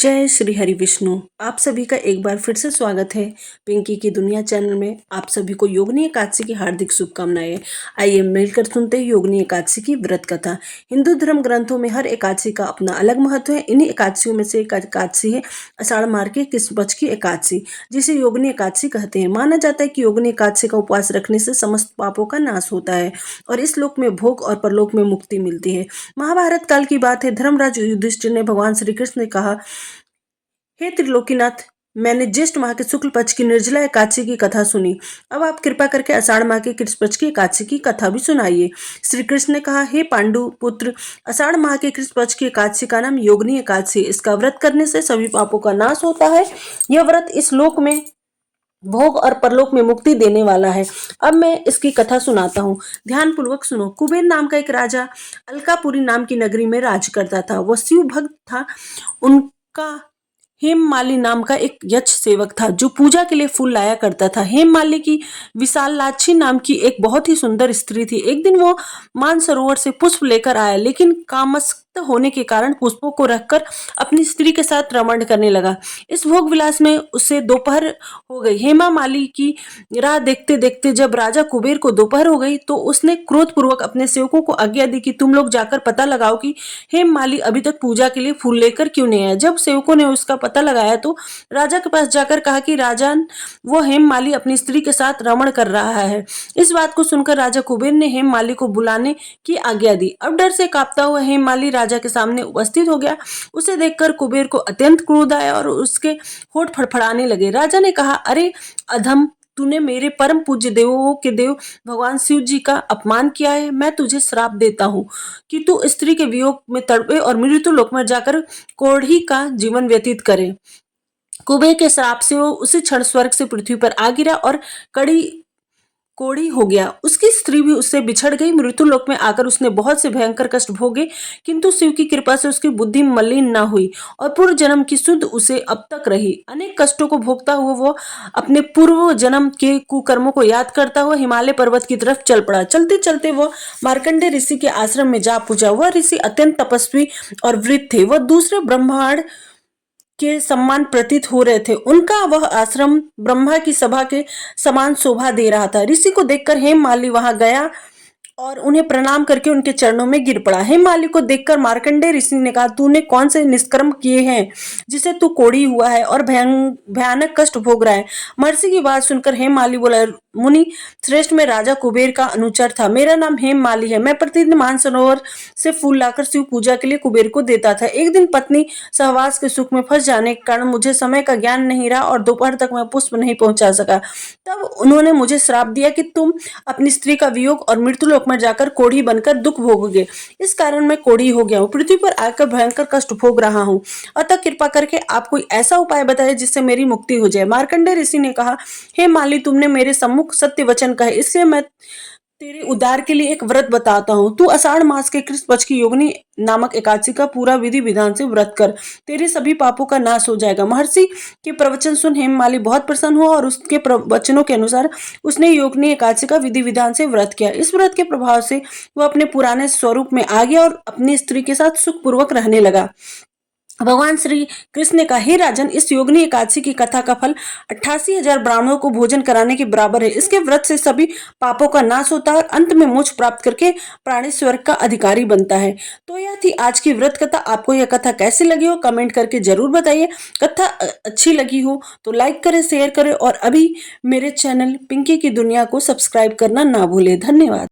जय श्री हरि विष्णु। आप सभी का एक बार फिर से स्वागत है पिंकी की दुनिया चैनल में। आप सभी को योगिनी एकादशी की हार्दिक शुभकामनाएं। आइए मिलकर सुनते हैं योगिनी एकादशी की व्रत कथा। हिंदू धर्म ग्रंथों में हर एकादशी का अपना अलग महत्व है। इन्हीं एकादशियों में से एक एकादशी है आषाढ़ माह के कृष्ण पक्ष की एकादशी, जिसे योगिनी एकादशी कहते हैं। माना जाता है कि योगिनी एकादशी का उपवास रखने से समस्त पापों का नाश होता है और इस लोक में भोग और परलोक में मुक्ति मिलती है। महाभारत काल की बात है। धर्मराज युधिष्ठिर ने भगवान श्री कृष्ण ने कहा, हे त्रिलोकीनाथ, मैंने ज्येष्ठ माह के शुक्ल पक्ष की निर्जला एकादशी की कथा सुनी। अब आप कृपा करके आषाढ़ माह के कृष्ण पक्ष की एकादशी की कथा भी सुनाइए। श्री कृष्ण ने कहा, हे पांडु पुत्र, आषाढ़ माह के कृष्ण पक्ष की एकादशी का नाम योगिनी एकादशी। इसका व्रत करने से सभी पापों का नाश होता है। यह व्रत इस लोक में भोग और परलोक में मुक्ति देने वाला है। अब मैं इसकी कथा सुनाता हूँ, ध्यान पूर्वक सुनो। कुबेर नाम का एक राजा अलकापुरी नाम की नगरी में राज करता था। वह शिव भक्त था। उनका हेममाली नाम का एक यक्ष सेवक था जो पूजा के लिए फूल लाया करता था। हेममाली की विशालाक्षी नाम की एक बहुत ही सुंदर स्त्री थी। एक दिन वो मानसरोवर से पुष्प लेकर आया, लेकिन कामस्त होने के कारण पुष्पों को रखकर अपनी स्त्री के साथ रमण करने लगा। इस भोग विलास में उससे दोपहर हो गई। हेमा माली की राह देखते देखते जब राजा कुबेर को दोपहर हो गई तो उसने क्रोधपूर्वक अपने सेवकों को आज्ञा दी कि तुम लोग जाकर पता लगाओ कि हेम माली अभी तक पूजा के लिए फूल लेकर क्यों नहीं आया। जब सेवकों ने उसका पता लगाया तो राजा के पास जाकर कहा कि राजन, वो हेम माली अपनी स्त्री के साथ रमण कर रहा है। इस बात को सुनकर राजा कुबेर ने हेम माली को बुलाने की आज्ञा दी। अब डर से कांपता हुआ हेम माली राजा के सामने उपस्थित हो गया। उसे देखकर कुबेर को अत्यंत क्रोध आया और उसके होठ फड़फड़ाने लगे। राजा ने कहा, अरे अधम, तूने मेरे परम पूज्य देवों के देव भगवान शिव जी का अपमान किया है। मैं तुझे श्राप देता हूँ कि तू स्त्री के वियोग में तड़पे और मृत्यु लोक में जाकर कोढ़ी का जीवन व्यतीत करे। कुबेर के श्राप से वो उसी क्षण स्वर्ग से पृथ्वी पर आ गिरा और कोढ़ी हो गया। उसकी स्त्री भी उससे बिछड़ गई। मृत्यु लोक में आकर उसने बहुत से भयंकर कष्ट भोगे, किंतु शिव की कृपा से उसकी बुद्धि मलिन न हुई और पूर्व जन्म की शुद्ध उसे अब तक रही। अनेक कष्टों को भोगता हुआ वो अपने पूर्व जन्म के कुकर्मों को याद करता हुआ हिमालय पर्वत की तरफ चल पड़ा। चलते चलते वह मार्कंडेय ऋषि के आश्रम में जा पहुंचा। वह ऋषि अत्यंत तपस्वी और वृद्ध थे। वह दूसरे ब्रह्मांड के सम्मान प्रतीत हो रहे थे। उनका वह आश्रम ब्रह्मा की सभा के समान शोभा दे रहा था। ऋषि को देखकर हेममाली वहां गया और उन्हें प्रणाम करके उनके चरणों में गिर पड़ा। हेममाली को देखकर मार्कंडेय ऋषि ने कहा, तूने कौन से निष्कर्म किए हैं जिसे तू कोढ़ी हुआ है और भयानक कष्ट भोग रहा है। महर्षि की बात सुनकर हेममाली बोला, मुनि श्रेष्ठ, मैं राजा कुबेर का अनुचर था। मेरा नाम हेममाली है। मैं प्रतिदिन मानसरोवर से फूल लाकर शिव पूजा के लिए कुबेर को देता था। एक दिन पत्नी सहवास के सुख में फंस जाने के कारण मुझे समय का ज्ञान नहीं रहा और दोपहर तक मैं पुष्प नहीं पहुंचा सका। तब उन्होंने मुझे श्राप दिया कि तुम अपनी स्त्री का वियोग और मृत्यु लोक में जाकर कोढ़ी बनकर दुख भोगोगे। इस कारण मैं कोढ़ी हो गया हूँ, पृथ्वी पर आकर भयंकर कष्ट भोग रहा हूँ। अतः कृपा करके आप कोई ऐसा उपाय बताइए जिससे मेरी मुक्ति हो जाए। मार्कंडेय ऋषि ने कहा, हे माली, तुमने मेरे सम्मुख सत्य वचन कहे, इसलिए मैं तेरे उद्धार के लिए एक व्रत बताता हूँ। तू आषाढ़ मास के कृष्ण पक्ष की योगिनी नामक एकादशी का पूरा विधि विधान से व्रत कर, तेरे सभी पापों का नाश हो जाएगा। महर्षि के प्रवचन सुन हेममाली बहुत प्रसन्न हुआ और उसके प्रवचनों के अनुसार उसने योगिनी एकादशी का विधि विधान से व्रत किया। इस व्रत के प्रभाव से वह अपने पुराने स्वरूप में आ गया और अपनी स्त्री के साथ सुखपूर्वक रहने लगा। भगवान श्री कृष्ण ने कहा, हे राजन, इस योगिनी एकादशी की कथा का फल 88,000 ब्राह्मणों को भोजन कराने के बराबर है। इसके व्रत से सभी पापों का नाश होता है और अंत में मोक्ष प्राप्त करके प्राणी स्वर्ग का अधिकारी बनता है। तो यह थी आज की व्रत कथा। आपको यह कथा कैसी लगी हो कमेंट करके जरूर बताइए। कथा अच्छी लगी हो तो लाइक करें, शेयर करें और अभी मेरे चैनल पिंकी की दुनिया को सब्सक्राइब करना ना भूले। धन्यवाद।